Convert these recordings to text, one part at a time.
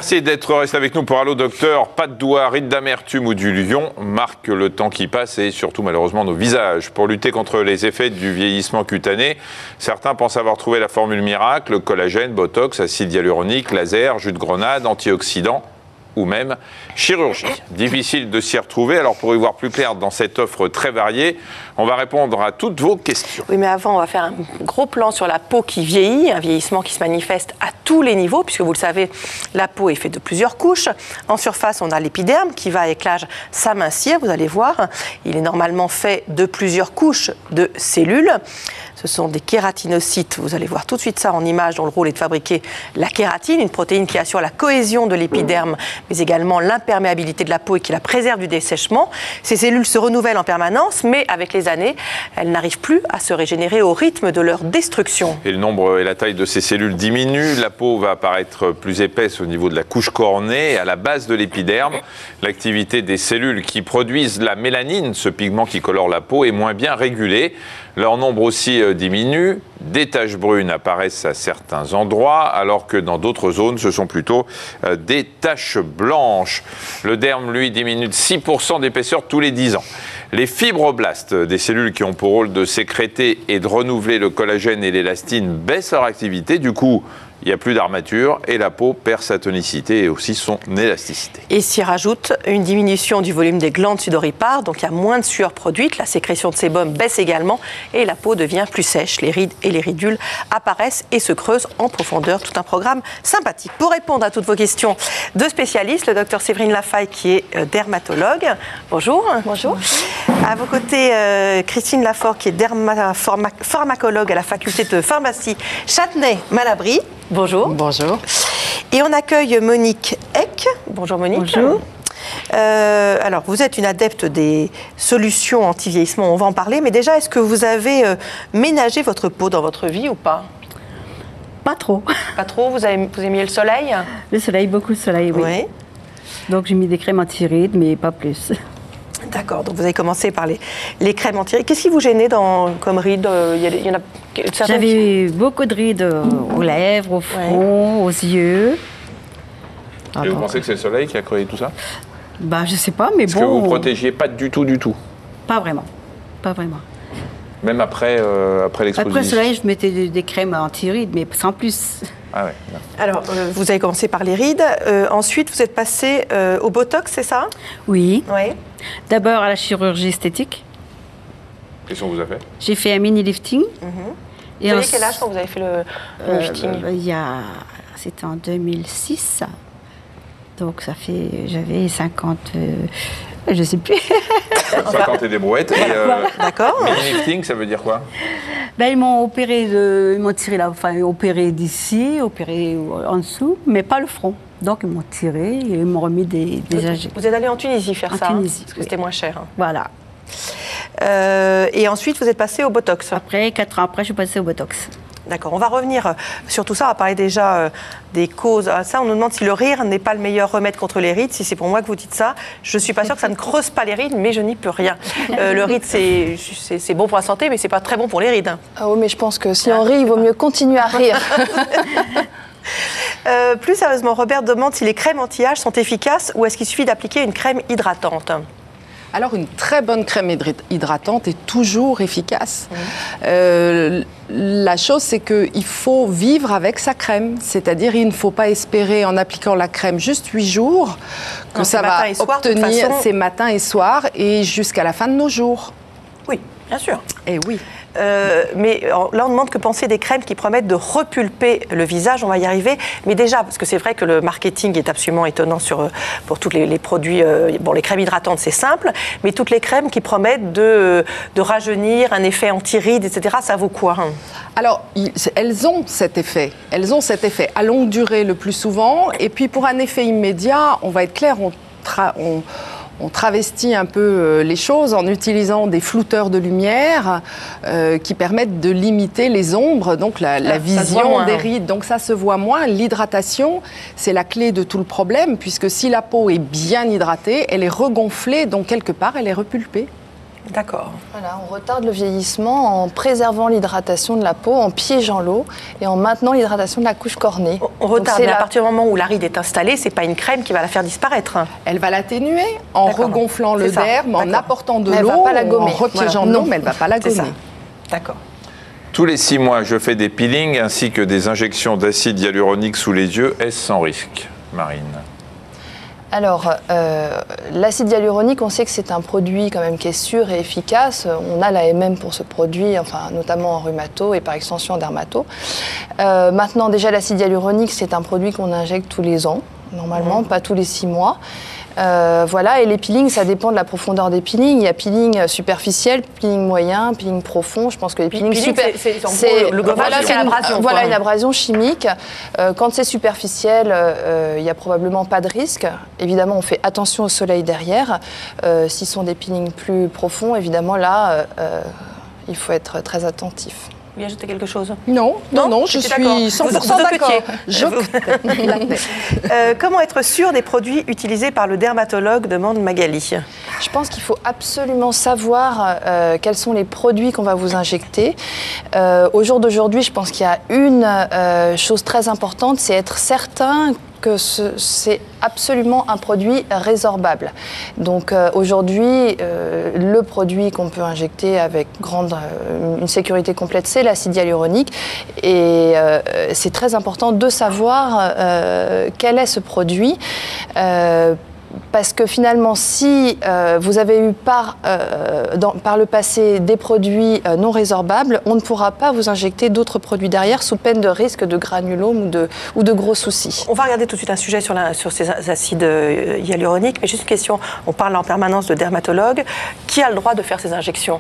Merci d'être resté avec nous pour Allo Docteur. Pas de doigts, rides d'amertume ou du lion marquent le temps qui passe et surtout malheureusement nos visages. Pour lutter contre les effets du vieillissement cutané, certains pensent avoir trouvé la formule miracle, collagène, botox, acide hyaluronique, laser, jus de grenade, antioxydants ou même chirurgie. Difficile de s'y retrouver, alors pour y voir plus clair dans cette offre très variée, on va répondre à toutes vos questions. Oui, mais avant, on va faire un gros plan sur la peau qui vieillit, un vieillissement qui se manifeste à tous les niveaux, puisque vous le savez, la peau est faite de plusieurs couches. En surface, on a l'épiderme qui va avec l'âge s'amincir, vous allez voir. Il est normalement fait de plusieurs couches de cellules. Ce sont des kératinocytes, vous allez voir tout de suite ça en image, dont le rôle est de fabriquer la kératine, une protéine qui assure la cohésion de l'épiderme, mais également l'imperméabilité de la peau et qui la préserve du dessèchement. Ces cellules se renouvellent en permanence, mais avec les années, elles n'arrivent plus à se régénérer au rythme de leur destruction. Et le nombre et la taille de ces cellules diminuent, la peau va apparaître plus épaisse au niveau de la couche cornée et à la base de l'épiderme. L'activité des cellules qui produisent la mélanine, ce pigment qui colore la peau, est moins bien régulée. Leur nombre aussi diminue, des taches brunes apparaissent à certains endroits, alors que dans d'autres zones, ce sont plutôt des taches blanches. Le derme, lui, diminue de 6% d'épaisseur tous les 10 ans. Les fibroblastes, des cellules qui ont pour rôle de sécréter et de renouveler le collagène et l'élastine, baissent leur activité. Du coup, il n'y a plus d'armature et la peau perd sa tonicité et aussi son élasticité. Et s'y rajoute une diminution du volume des glandes sudoripares, donc il y a moins de sueur produite, la sécrétion de sébum baisse également et la peau devient plus sèche. Les rides et les ridules apparaissent et se creusent en profondeur. Tout un programme sympathique. Pour répondre à toutes vos questions, deux spécialistes, le docteur Séverine Lafaille qui est dermatologue. Bonjour. Bonjour. À vos côtés, Christine Lafort qui est pharmacologue à la faculté de pharmacie Châtenay-Malabry. Bonjour. Bonjour. Et on accueille Monique Eck. Bonjour Monique. Bonjour. Alors, vous êtes une adepte des solutions anti-vieillissement, on va en parler, mais déjà, est-ce que vous avez ménagé votre peau dans votre vie ou pas? Pas trop. Pas trop? Vous aimiez le soleil? Le soleil, beaucoup de soleil, oui. Oui. Donc j'ai mis des crèmes anti-rides, mais pas plus. D'accord, donc vous avez commencé par les crèmes anti-rides. Qu'est-ce qui vous gênait comme rides? Il y en a J'avais beaucoup de rides aux lèvres, au front, aux yeux. Et vous pensez que c'est le soleil qui a créé tout ça? Bah, je sais pas, mais Est-ce bon... que vous ne protégiez pas du tout? Pas vraiment. Pas vraiment. Même après l'exposition? Après le soleil, je mettais des crèmes anti-rides, mais sans plus. Ah ouais. Alors, vous avez commencé par les rides. Ensuite, vous êtes passé au Botox, c'est ça? Oui. Oui. D'abord à la chirurgie esthétique. Qu'est-ce qu'on vous a fait? J'ai fait un mini-lifting. Vous avez quel âge quand vous avez fait le lifting? C'était en 2006. Donc ça fait... J'avais 50... je sais plus. 50 et des brouettes. D'accord. Mini-lifting, ça veut dire quoi? Ben, ils m'ont opéré, ils m'ont tiré là, enfin opéré d'ici, opéré en dessous, mais pas le front. Donc ils m'ont tiré et ils m'ont remis des injections. Vous êtes allé en Tunisie faire ça? Tunisie, parce que c'était moins cher. Voilà. Et ensuite, vous êtes passé au Botox? Après, 4 ans après, je suis passée au Botox. D'accord, on va revenir sur tout ça, on va parler déjà des causes. Ça, on nous demande si le rire n'est pas le meilleur remède contre les rides. Si c'est pour moi que vous dites ça, je ne suis pas sûre que ça ne creuse pas les rides, mais je n'y peux rien. Le ride, c'est bon pour la santé, mais ce n'est pas très bon pour les rides. Ah oui, mais je pense que si on rit, il vaut mieux continuer à rire. Plus sérieusement, Robert demande si les crèmes anti-âge sont efficaces ou est-ce qu'il suffit d'appliquer une crème hydratante? Alors, une très bonne crème hydratante est toujours efficace. La chose, c'est qu'il faut vivre avec sa crème. C'est-à-dire, il ne faut pas espérer, en appliquant la crème juste 8 jours, que ça va obtenir ces matins et soirs et jusqu'à la fin de nos jours. Oui, bien sûr. Et oui. Mais là, on demande que penser des crèmes qui promettent de repulper le visage. On va y arriver. Mais déjà, parce que c'est vrai que le marketing est absolument étonnant pour tous les produits. Bon, les crèmes hydratantes, c'est simple. Mais toutes les crèmes qui promettent de rajeunir, un effet anti-rides, etc., ça vaut quoi? Alors, elles ont cet effet. Elles ont cet effet à longue durée le plus souvent. Et puis, pour un effet immédiat, on va être clair, on travestit un peu les choses en utilisant des flouteurs de lumière qui permettent de limiter les ombres, donc la vision des rides. Donc ça se voit moins. L'hydratation, c'est la clé de tout le problème, puisque si la peau est bien hydratée, elle est regonflée, donc quelque part, elle est repulpée. D'accord. Voilà, on retarde le vieillissement en préservant l'hydratation de la peau, en piégeant l'eau et en maintenant l'hydratation de la couche cornée. On retarde, mais à partir du moment où la ride est installée, c'est pas une crème qui va la faire disparaître. Elle va l'atténuer en regonflant le derme, en apportant de l'eau, elle va pas la gommer. en repiégeant l'eau, mais elle ne va pas la gommer. D'accord. Tous les 6 mois, je fais des peelings ainsi que des injections d'acide hyaluronique sous les yeux. Est-ce sans risque, Marine? Alors, l'acide hyaluronique, on sait que c'est un produit quand même qui est sûr et efficace. On a l'AMM pour ce produit, enfin, notamment en rhumato et par extension en dermato. Maintenant, déjà, l'acide hyaluronique, c'est un produit qu'on injecte tous les ans, normalement, pas tous les 6 mois. Voilà, et les peelings, ça dépend de la profondeur des peelings. Il y a peeling superficiel, peeling moyen, peeling profond. Je pense que les peelings c'est une abrasion chimique. Quand c'est superficiel, il n'y a probablement pas de risque. Évidemment, on fait attention au soleil derrière. S'ils sont des peelings plus profonds, évidemment, là, il faut être très attentif. Vous voulez ajouter quelque chose? Non, je suis 100% d'accord. Comment être sûr des produits utilisés par le dermatologue, demande Magali. Je pense qu'il faut absolument savoir quels sont les produits qu'on va vous injecter. Au jour d'aujourd'hui, je pense qu'il y a une chose très importante, c'est être certain que c'est absolument un produit résorbable. Donc aujourd'hui, le produit qu'on peut injecter avec une sécurité complète, c'est l'acide hyaluronique. Et c'est très important de savoir quel est ce produit. Parce que finalement, si vous avez eu par le passé des produits non résorbables, on ne pourra pas vous injecter d'autres produits derrière sous peine de risque de granulome ou de gros soucis. On va regarder tout de suite un sujet sur ces acides hyaluroniques, mais juste une question. On parle en permanence de dermatologue. Qui a le droit de faire ces injections ?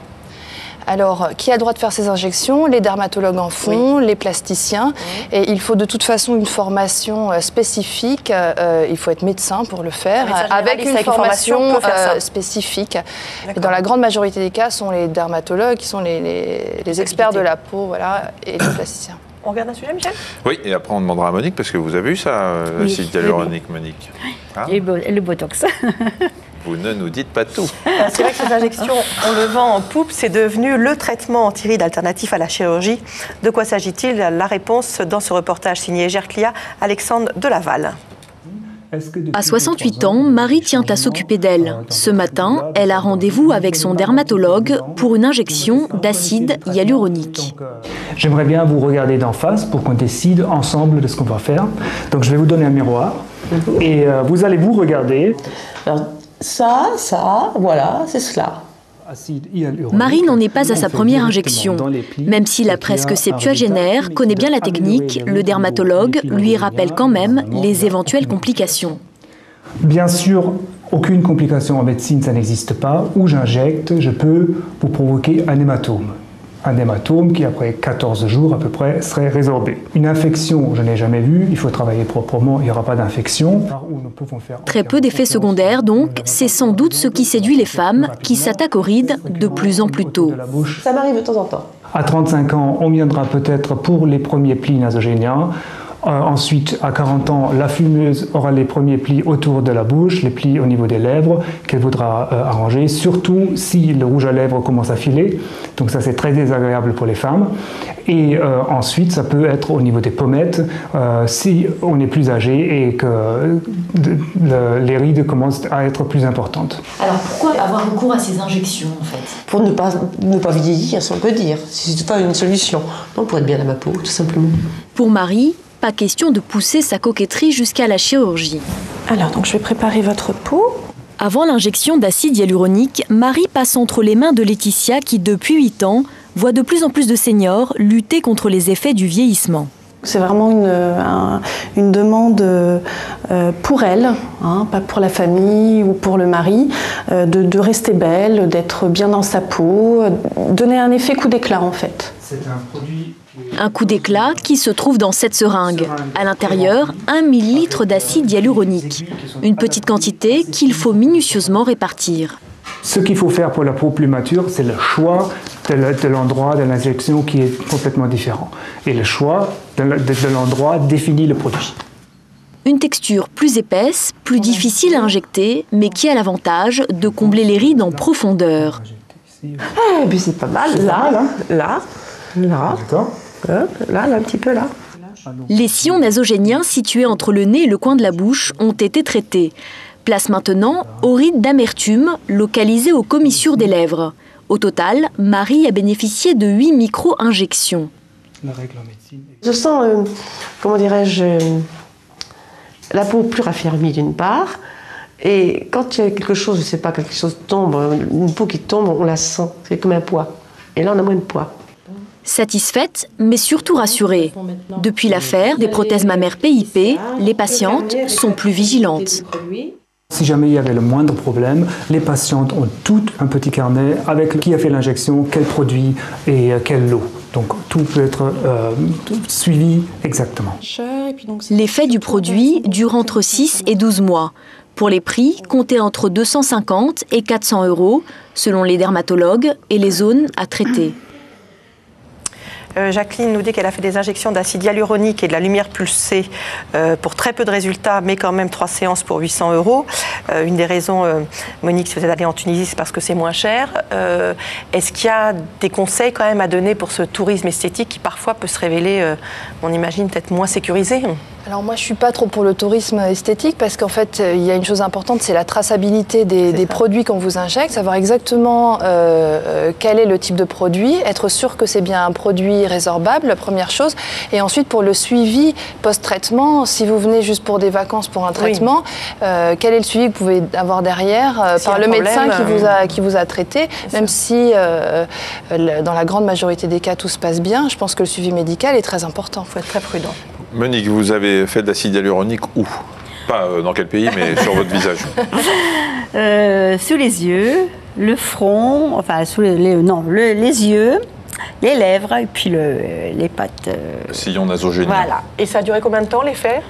Alors, qui a le droit de faire ces injections? Les dermatologues en font, les plasticiens. Et il faut de toute façon une formation spécifique. Il faut être médecin pour le faire, avec une formation spécifique. Et dans la grande majorité des cas, ce sont les dermatologues qui sont les experts de la peau, voilà, et les plasticiens. On regarde un sujet, Michel? Oui, et après on demandera à Monique, parce que vous avez eu ça, l'acide hyaluronique, Monique. Hein? Et le botox. Vous ne nous dites pas tout. C'est vrai que ces injections, on le vend en poupe, c'est devenu le traitement anti-rides alternatif à la chirurgie. De quoi s'agit-il? La réponse dans ce reportage signé Gerclia, Alexandre de Laval. À 68 ans, Marie tient à s'occuper d'elle. Ce matin, elle a rendez-vous avec son dermatologue pour une injection d'acide hyaluronique. J'aimerais bien vous regarder d'en face pour qu'on décide ensemble de ce qu'on va faire. Donc je vais vous donner un miroir et vous allez vous regarder. Alors, ça, voilà, c'est cela. Marie n'en est pas à sa première injection. Même si la presque septuagénaire connaît bien la technique, le dermatologue lui rappelle quand même les éventuelles complications. Bien sûr, aucune complication en médecine, ça n'existe pas. Où j'injecte, je peux vous provoquer un hématome. Un hématome qui, après 14 jours à peu près, serait résorbé. Une infection, je n'ai jamais vu, il faut travailler proprement, il n'y aura pas d'infection. Très peu d'effets secondaires donc, c'est sans doute ce qui séduit les femmes qui s'attaquent aux rides de plus en plus tôt. Ça m'arrive de temps en temps. À 35 ans, on viendra peut-être pour les premiers plis nasogéniens. Ensuite, à 40 ans, la fumeuse aura les premiers plis autour de la bouche, les plis au niveau des lèvres, qu'elle voudra arranger, surtout si le rouge à lèvres commence à filer. Donc ça, c'est très désagréable pour les femmes. Et ensuite, ça peut être au niveau des pommettes, si on est plus âgé et que les rides commencent à être plus importantes. Alors pourquoi avoir recours à ces injections, en fait? Pour ne pas vieillir, si on peut dire. C'est pas une solution. Non, pour être bien à ma peau, tout simplement. Pour Marie, pas question de pousser sa coquetterie jusqu'à la chirurgie. Alors, donc, je vais préparer votre peau. Avant l'injection d'acide hyaluronique, Marie passe entre les mains de Laetitia qui, depuis 8 ans, voit de plus en plus de seniors lutter contre les effets du vieillissement. C'est vraiment une demande pour elle, hein, pas pour la famille ou pour le mari, de rester belle, d'être bien dans sa peau, donner un effet coup d'éclat en fait. C'est un produit... Un coup d'éclat qui se trouve dans cette seringue. À l'intérieur, 1 millilitre d'acide hyaluronique. Une petite quantité qu'il faut minutieusement répartir. Ce qu'il faut faire pour la peau plus mature, c'est le choix de l'endroit de l'injection qui est complètement différent. Et le choix de l'endroit définit le produit. Une texture plus épaisse, plus difficile à injecter, mais qui a l'avantage de combler les rides en profondeur. Eh bien, c'est pas mal. Là. D'accord. Là, un petit peu là. Les sillons nasogéniens situés entre le nez et le coin de la bouche ont été traités. Place maintenant aux rides d'amertume localisées aux commissures des lèvres. Au total, Marie a bénéficié de 8 micro-injections. Je sens, comment dirais-je, la peau plus raffermie d'une part. Et quand il y a quelque chose, je ne sais pas, quelque chose tombe, une peau qui tombe, on la sent. C'est comme un poids. Et là, on a moins de poids. Satisfaite, mais surtout rassurée. Depuis l'affaire des prothèses mammaires PIP, les patientes sont plus vigilantes. Si jamais il y avait le moindre problème, les patientes ont toutes un petit carnet avec qui a fait l'injection, quel produit et quelle lot. Donc tout peut être suivi exactement. L'effet du produit dure entre 6 et 12 mois. Pour les prix, comptez entre 250 et 400 € selon les dermatologues et les zones à traiter. Jacqueline nous dit qu'elle a fait des injections d'acide hyaluronique et de la lumière pulsée pour très peu de résultats, mais quand même 3 séances pour 800 €. Une des raisons, Monique, si vous êtes allée en Tunisie, c'est parce que c'est moins cher. Est-ce qu'il y a des conseils quand même à donner pour ce tourisme esthétique qui parfois peut se révéler, on imagine, peut-être moins sécurisé? Alors moi, je ne suis pas trop pour le tourisme esthétique parce qu'en fait, il y a une chose importante, c'est la traçabilité des produits qu'on vous injecte, savoir exactement quel est le type de produit, être sûr que c'est bien un produit résorbable, la première chose. Et ensuite, pour le suivi post-traitement, si vous venez juste pour des vacances, pour un traitement, quel est le suivi que vous pouvez avoir derrière par le médecin qui vous a traité, même si dans la grande majorité des cas, tout se passe bien, je pense que le suivi médical est très important. Il faut être très prudent. Monique, vous avez fait de l'acide hyaluronique où? Pas dans quel pays, mais sur votre visage. Sous les yeux, le front, enfin sous les yeux, les lèvres et puis les pattes. Le sillon nasogénien. Voilà. Et ça a duré combien de temps l'effet?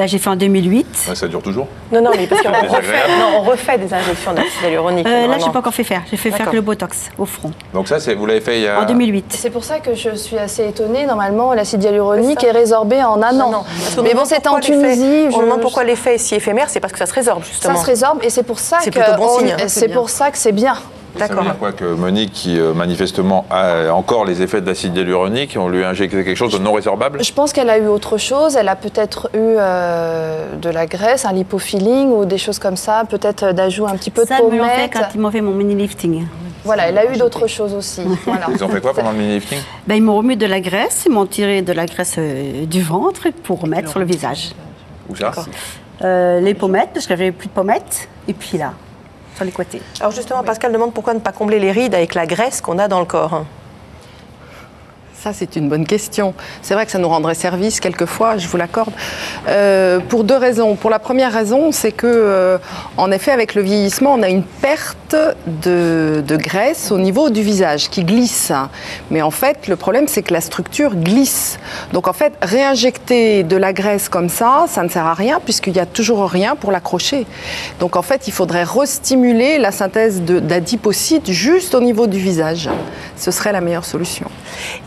J'ai fait en 2008. Ouais, ça dure toujours? Non, mais parce qu'on refait des injections d'acide hyaluronique. Là, je n'ai pas encore fait faire. J'ai fait faire que le Botox au front. Donc ça, vous l'avez fait il y a... En 2008. C'est pour ça que je suis assez étonnée. Normalement, l'acide hyaluronique est résorbé en un an. Mais bon, c'était en Tunisie. On demande pourquoi l'effet est si éphémère, c'est parce que ça se résorbe, justement. Ça se résorbe et c'est pour ça que c'est pour ça que c'est bien. D'accord. Ça veut dire quoi que Monique, qui manifestement a encore les effets de l'acide hyaluronique, on lui a injecté quelque chose de non résorbable? Je pense qu'elle a eu autre chose. Elle a peut-être eu de la graisse, un lipofilling ou des choses comme ça, peut-être d'ajout un petit peu de pommette. Ça me l'ont fait quand ils m'ont fait mon mini-lifting. Voilà, elle a eu d'autres choses aussi. Voilà. Ils ont fait quoi pendant le mini-lifting? Ils m'ont remis de la graisse, ils m'ont tiré de la graisse du ventre pour remettre sur le visage. Où ça? Les pommettes, parce que j'avais plus de pommettes, et puis là. Sur les côtés. Alors justement, Pascal demande pourquoi ne pas combler les rides avec la graisse qu'on a dans le corps. Ça, c'est une bonne question. C'est vrai que ça nous rendrait service quelquefois, je vous l'accorde. Pour 2 raisons. Pour la première raison, c'est que, en effet, avec le vieillissement, on a une perte de graisse au niveau du visage qui glisse. Mais en fait, le problème, c'est que la structure glisse. Donc, en fait, réinjecter de la graisse comme ça ne sert à rien puisqu'il n'y a toujours rien pour l'accrocher. Donc, en fait, il faudrait restimuler la synthèse d'adipocytes juste au niveau du visage. Ce serait la meilleure solution.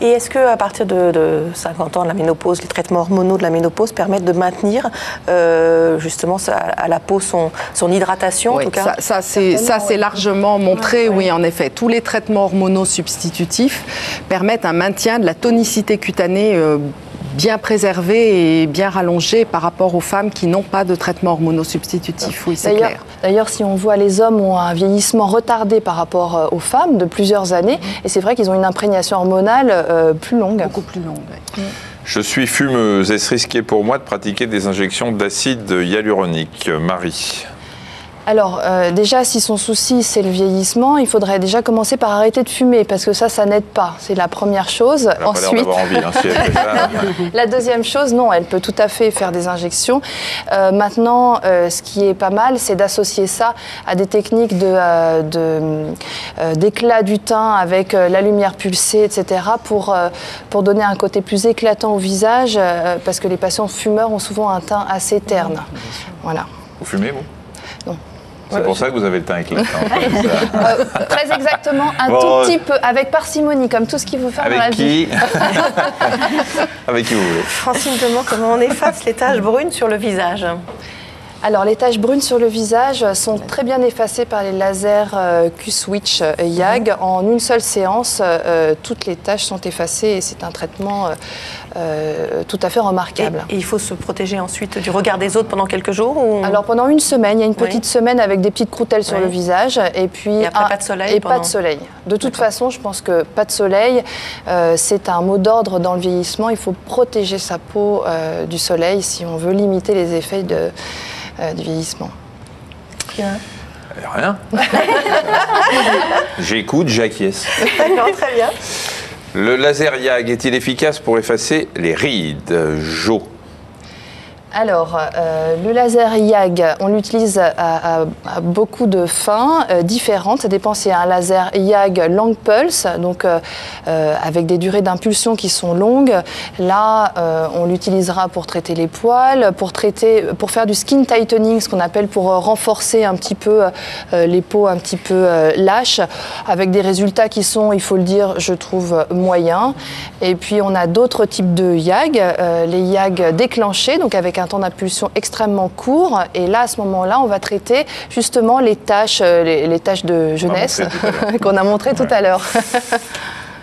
Et est-ce qu'à partir de 50 ans de la ménopause, les traitements hormonaux de la ménopause permettent de maintenir justement à la peau son hydratation? Oui, en tout cas ça c'est largement montré, oui, en effet. Tous les traitements hormonaux substitutifs permettent un maintien de la tonicité cutanée bien préservée et bien rallongée par rapport aux femmes qui n'ont pas de traitement hormonaux substitutif. Oui, c'est clair. D'ailleurs, si on voit les hommes ont un vieillissement retardé par rapport aux femmes de plusieurs années, et c'est vrai qu'ils ont une imprégnation hormonale plus longue. Beaucoup plus longue, oui. Je suis fumeuse. Est-ce risqué pour moi de pratiquer des injections d'acide hyaluronique? Marie? Alors, déjà, si son souci, c'est le vieillissement, il faudrait déjà commencer par arrêter de fumer, parce que ça n'aide pas. C'est la première chose. Elle a pas l'air d'avoir envie, hein, si elle fait ça. La deuxième chose, non, elle peut tout à fait faire des injections. Maintenant, ce qui est pas mal, c'est d'associer ça à des techniques d'éclat du teint avec la lumière pulsée, etc., pour donner un côté plus éclatant au visage, parce que les patients fumeurs ont souvent un teint assez terne. Voilà. Vous fumez, vous? Non. C'est pour ça que vous avez le teint éclatant. Très exactement, tout petit peu, avec parcimonie, comme tout ce qu'il faut faire dans la vie. Avec qui vous voulez. Francine demande comment on efface les taches brunes sur le visage. Alors, les taches brunes sur le visage sont très bien effacées par les lasers Q-Switch YAG. En une seule séance, toutes les taches sont effacées et c'est un traitement tout à fait remarquable. Et il faut se protéger ensuite du regard des autres pendant quelques jours ou... Alors, pendant une semaine, il y a une petite semaine avec des petites croutelles sur le visage et puis après, pas de soleil. Et pas de soleil. De toute façon, je pense que pas de soleil, c'est un mot d'ordre dans le vieillissement. Il faut protéger sa peau du soleil si on veut limiter les effets du vieillissement. Rien. J'écoute, j'acquiesce. D'accord, très bien. Le laser YAG est-il efficace pour effacer les rides? Jo. Alors, le laser YAG, on l'utilise à beaucoup de fins différentes. Ça dépend si c'est un laser YAG long pulse, donc avec des durées d'impulsion qui sont longues. Là, on l'utilisera pour traiter les poils, pour faire du skin tightening, ce qu'on appelle pour renforcer un petit peu les peaux un petit peu lâches, avec des résultats qui sont, il faut le dire, je trouve moyens. Et puis, on a d'autres types de YAG, les YAG déclenchés, donc avec un temps d'impulsion extrêmement court. Et là, à ce moment-là, on va traiter justement les taches de jeunesse qu'on a montrées tout à l'heure.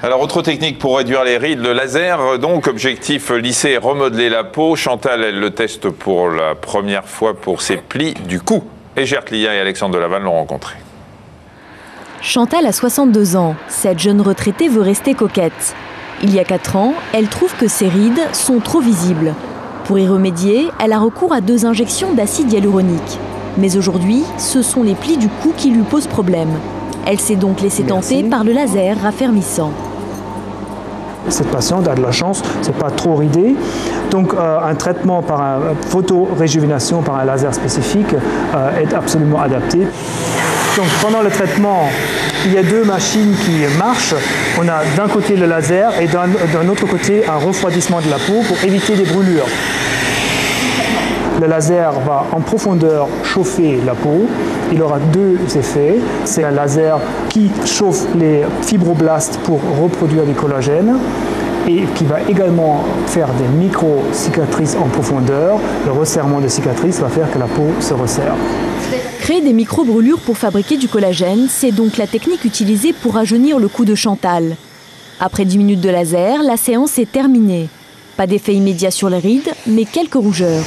Alors, autre technique pour réduire les rides, le laser. Donc, objectif lisser et remodeler la peau. Chantal, elle le teste pour la première fois pour ses plis du cou. Et Gert Lia et Alexandre de Laval l'ont rencontré. Chantal a 62 ans. Cette jeune retraitée veut rester coquette. Il y a 4 ans, elle trouve que ses rides sont trop visibles. Pour y remédier, elle a recours à 2 injections d'acide hyaluronique. Mais aujourd'hui, ce sont les plis du cou qui lui posent problème. Elle s'est donc laissée tenter par le laser raffermissant. Cette patiente a de la chance, c'est pas trop ridé. Donc un traitement par photoréjuvénation par un laser spécifique est absolument adapté. Donc pendant le traitement, il y a 2 machines qui marchent. On a d'un côté le laser et d'un autre côté un refroidissement de la peau pour éviter des brûlures. Le laser va en profondeur chauffer la peau. Il aura 2 effets. C'est un laser qui chauffe les fibroblastes pour reproduire du collagène et qui va également faire des micro-cicatrices en profondeur. Le resserrement des cicatrices va faire que la peau se resserre. Créer des micro-brûlures pour fabriquer du collagène, c'est donc la technique utilisée pour rajeunir le cou de Chantal. Après 10 minutes de laser, la séance est terminée. Pas d'effet immédiat sur les rides, mais quelques rougeurs.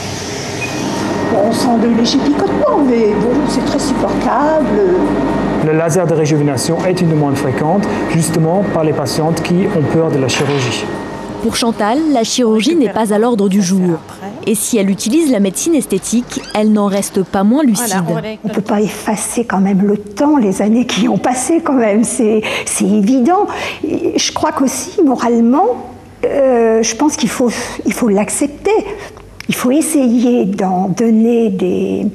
On sent de légers picotements, mais bon, c'est très supportable. Le laser de réjuvénation est une demande fréquente, justement par les patientes qui ont peur de la chirurgie. Pour Chantal, la chirurgie n'est pas à l'ordre du jour. Et si elle utilise la médecine esthétique, elle n'en reste pas moins lucide. On ne peut pas effacer quand même le temps, les années qui ont passé quand même, c'est évident. Et je crois qu'aussi, moralement, je pense qu'il faut l'accepter. Il faut essayer d'en donner des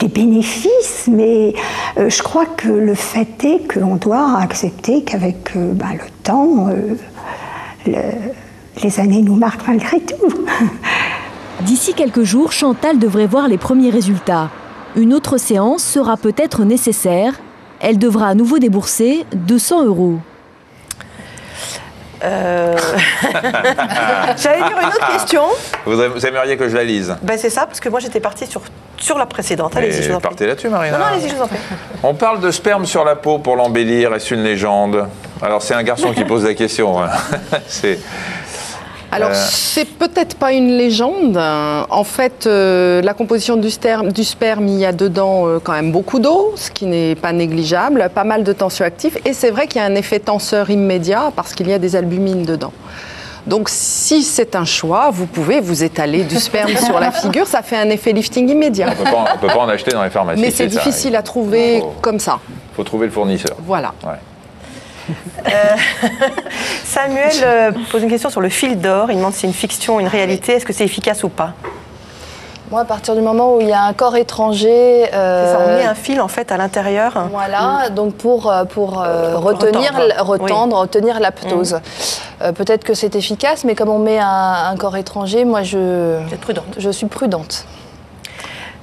bénéfices, mais je crois que le fait est qu'on doit accepter qu'avec le temps, les années nous marquent malgré tout. D'ici quelques jours, Chantal devrait voir les premiers résultats. Une autre séance sera peut-être nécessaire. Elle devra à nouveau débourser 200 €. J'allais dire une autre question. Vous aimeriez que je la lise? C'est ça, parce que moi j'étais partie sur la précédente. Allez-y, je vous en prie. Partez là-dessus, Marina. Non, allez-y, je vous en prie. On parle de sperme sur la peau pour l'embellir. Est-ce une légende? Alors, c'est un garçon qui pose la question. Hein. Alors, c'est peut-être pas une légende. En fait, la composition du sperme, il y a dedans quand même beaucoup d'eau, ce qui n'est pas négligeable, pas mal de tensioactifs. Et c'est vrai qu'il y a un effet tenseur immédiat parce qu'il y a des albumines dedans. Donc, si c'est un choix, vous pouvez vous étaler du sperme sur la figure. Ça fait un effet lifting immédiat. On ne peut pas en acheter dans les pharmacies. Mais c'est difficile à trouver comme ça. Il faut trouver le fournisseur. Voilà. Ouais. Samuel pose une question sur le fil d'or. Il demande si c'est une fiction, une réalité. Est-ce que c'est efficace ou pas? Moi, à partir du moment où il y a un corps étranger... Ça, on met un fil en fait à l'intérieur. Voilà, donc pour retenir la ptose. Peut-être que c'est efficace, mais comme on met un corps étranger, moi je suis prudente.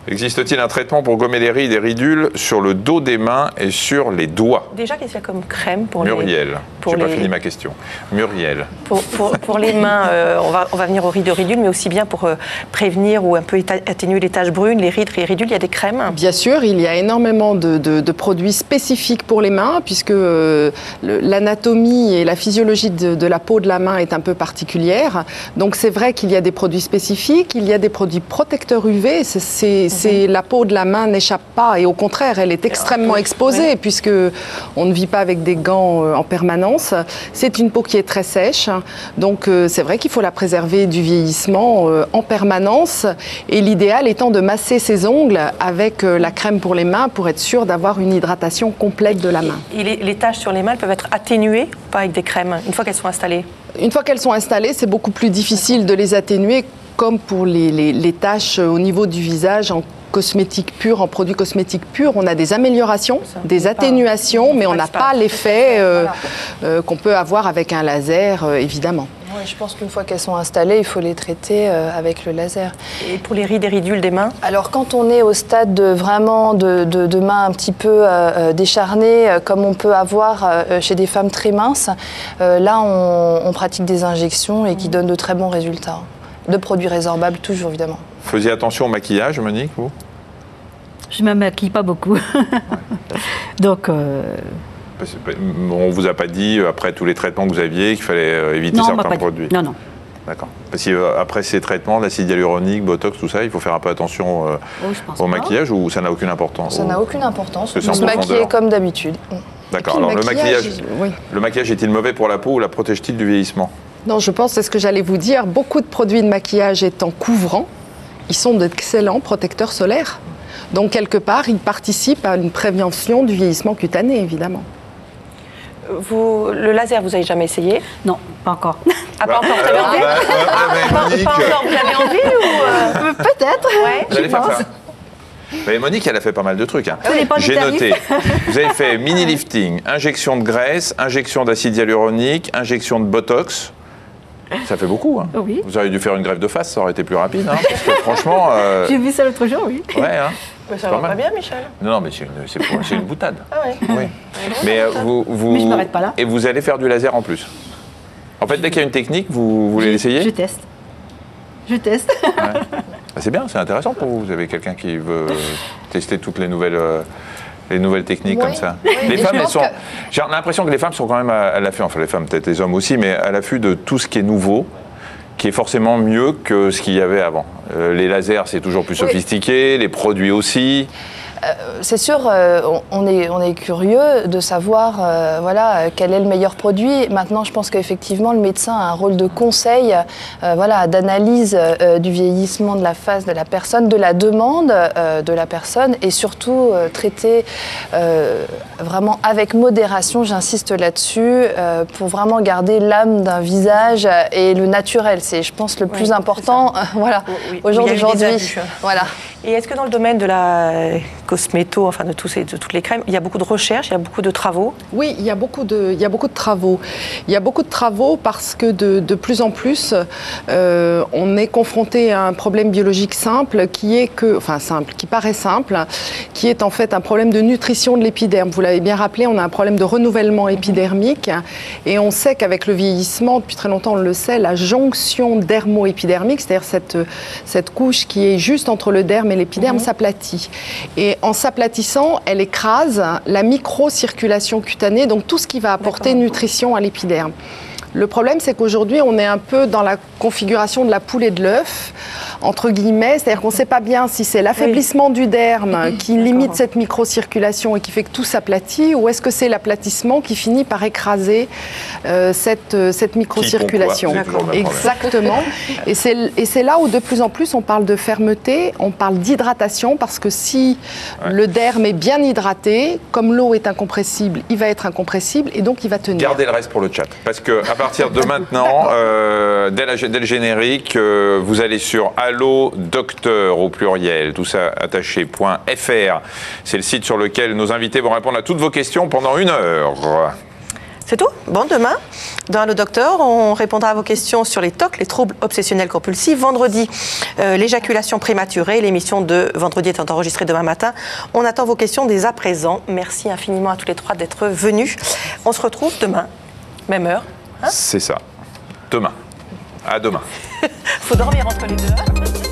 Existe-t-il un traitement pour gommer les rides et ridules sur le dos des mains et sur les doigts? Déjà, qu'est-ce qu'il y a comme crème pour Muriel, je n'ai pas fini ma question. Muriel. Pour les mains, on va venir aux rides et ridules, mais aussi bien pour prévenir ou un peu atténuer les taches brunes, les rides et ridules, il y a des crèmes? Bien sûr, il y a énormément de produits spécifiques pour les mains, puisque l'anatomie et la physiologie de la peau de la main est un peu particulière. Donc c'est vrai qu'il y a des produits spécifiques, il y a des produits protecteurs UV. La peau de la main n'échappe pas, et au contraire, elle est extrêmement exposée, puisque on ne vit pas avec des gants en permanence. C'est une peau qui est très sèche, donc c'est vrai qu'il faut la préserver du vieillissement en permanence, et l'idéal étant de masser ses ongles avec la crème pour les mains pour être sûr d'avoir une hydratation complète de la main. Et les taches sur les mains peuvent être atténuées, pas avec des crèmes, une fois qu'elles sont installées? Une fois qu'elles sont installées, c'est beaucoup plus difficile de les atténuer, comme pour les taches au niveau du visage en cosmétiques purs, en produits cosmétiques purs. On a des améliorations, des atténuations, mais on n'a pas l'effet qu'on peut avoir avec un laser, évidemment. Oui, je pense qu'une fois qu'elles sont installées, il faut les traiter avec le laser. Et pour les rides et ridules des mains? Alors quand on est au stade de mains un petit peu décharnées, comme on peut avoir chez des femmes très minces, là on pratique des injections et qui donnent de très bons résultats. De produits résorbables, toujours évidemment. Faisiez attention au maquillage, Monique, vous? Je ne me maquille pas beaucoup. Donc... On ne vous a pas dit, après tous les traitements que vous aviez, qu'il fallait éviter certains produits? Non, non. D'accord. Parce qu'après ces traitements, l'acide hyaluronique, Botox, tout ça, il faut faire un peu attention au maquillage, ou ça n'a aucune importance? Ça n'a aucune importance. On se maquiller comme d'habitude. D'accord. Alors le maquillage est-il mauvais pour la peau ou la protège-t-il du vieillissement? Non, je pense, c'est ce que j'allais vous dire, beaucoup de produits de maquillage étant couvrants, ils sont d'excellents protecteurs solaires. Donc quelque part, ils participent à une prévention du vieillissement cutané, évidemment. Le laser, vous n'avez jamais essayé? Non, pas encore. Ah, pas encore, vous avez envie? Pas encore, vous avez envie ou Peut-être, ouais, vous allez faire ça. Mais Monique, elle a fait pas mal de trucs. Hein. Ah, j'ai noté, vous avez fait mini-lifting, injection de graisse, injection d'acide hyaluronique, injection de Botox. Ça fait beaucoup. Hein. Oui. Vous auriez dû faire une greffe de face, ça aurait été plus rapide. Hein, parce que franchement... J'ai vu ça l'autre jour, oui. Ouais, hein. Mais ça va pas bien, Michel? Non, mais c'est une boutade. Ah ouais. Oui. Mais Mais je m'arrête pas là. Et vous allez faire du laser en plus. En fait, dès qu'il y a une technique, vous voulez l'essayer? Je teste. Je teste. Ouais. Ah, c'est bien, c'est intéressant pour vous. Vous avez quelqu'un qui veut tester toutes les nouvelles techniques comme ça. Oui, les femmes, j'ai l'impression que les femmes sont quand même à l'affût, enfin les femmes, peut-être les hommes aussi, mais à l'affût de tout ce qui est nouveau, qui est forcément mieux que ce qu'il y avait avant. Les lasers, c'est toujours plus sophistiqué, les produits aussi. C'est sûr, on est curieux de savoir quel est le meilleur produit. Maintenant, je pense qu'effectivement, le médecin a un rôle de conseil, d'analyse du vieillissement de la face de la personne, de la demande de la personne, et surtout traiter vraiment avec modération, j'insiste là-dessus, pour vraiment garder l'âme d'un visage et le naturel. C'est, je pense, le plus important au jour d'aujourd'hui. Voilà. Et est-ce que dans le domaine de la cosméto, enfin de toutes les crèmes, il y a beaucoup de recherches, il y a beaucoup de travaux? Oui, il y a beaucoup de travaux. Il y a beaucoup de travaux parce que de plus en plus, on est confronté à un problème biologique simple qui paraît simple, qui est en fait un problème de nutrition de l'épiderme. Vous l'avez bien rappelé, on a un problème de renouvellement épidermique, et on sait qu'avec le vieillissement, depuis très longtemps on le sait, la jonction dermo-épidermique, c'est-à-dire cette couche qui est juste entre le derme et l'épiderme, s'aplatit. Et en s'aplatissant, elle écrase la microcirculation cutanée, donc tout ce qui va apporter nutrition à l'épiderme. Le problème, c'est qu'aujourd'hui, on est un peu dans la configuration de la poule et de l'œuf, entre guillemets, c'est-à-dire qu'on ne sait pas bien si c'est l'affaiblissement du derme qui limite cette microcirculation et qui fait que tout s'aplatit, ou est-ce que c'est l'aplatissement qui finit par écraser cette microcirculation. Exactement. Et c'est là où de plus en plus on parle de fermeté, on parle d'hydratation, parce que si le derme est bien hydraté, comme l'eau est incompressible, il va être incompressible et donc il va tenir. Gardez le reste pour le chat, parce que à partir de maintenant, dès le générique, vous allez sur Allo Docteur au pluriel, tout ça attaché.fr. C'est le site sur lequel nos invités vont répondre à toutes vos questions pendant 1 heure. C'est tout? Bon, demain, dans le docteur, on répondra à vos questions sur les TOC, les troubles obsessionnels compulsifs. Vendredi, l'éjaculation prématurée. L'émission de vendredi étant enregistrée demain matin. On attend vos questions dès à présent. Merci infiniment à tous les trois d'être venus. On se retrouve demain, même heure. C'est ça. Demain. À demain. Faut dormir entre les deux.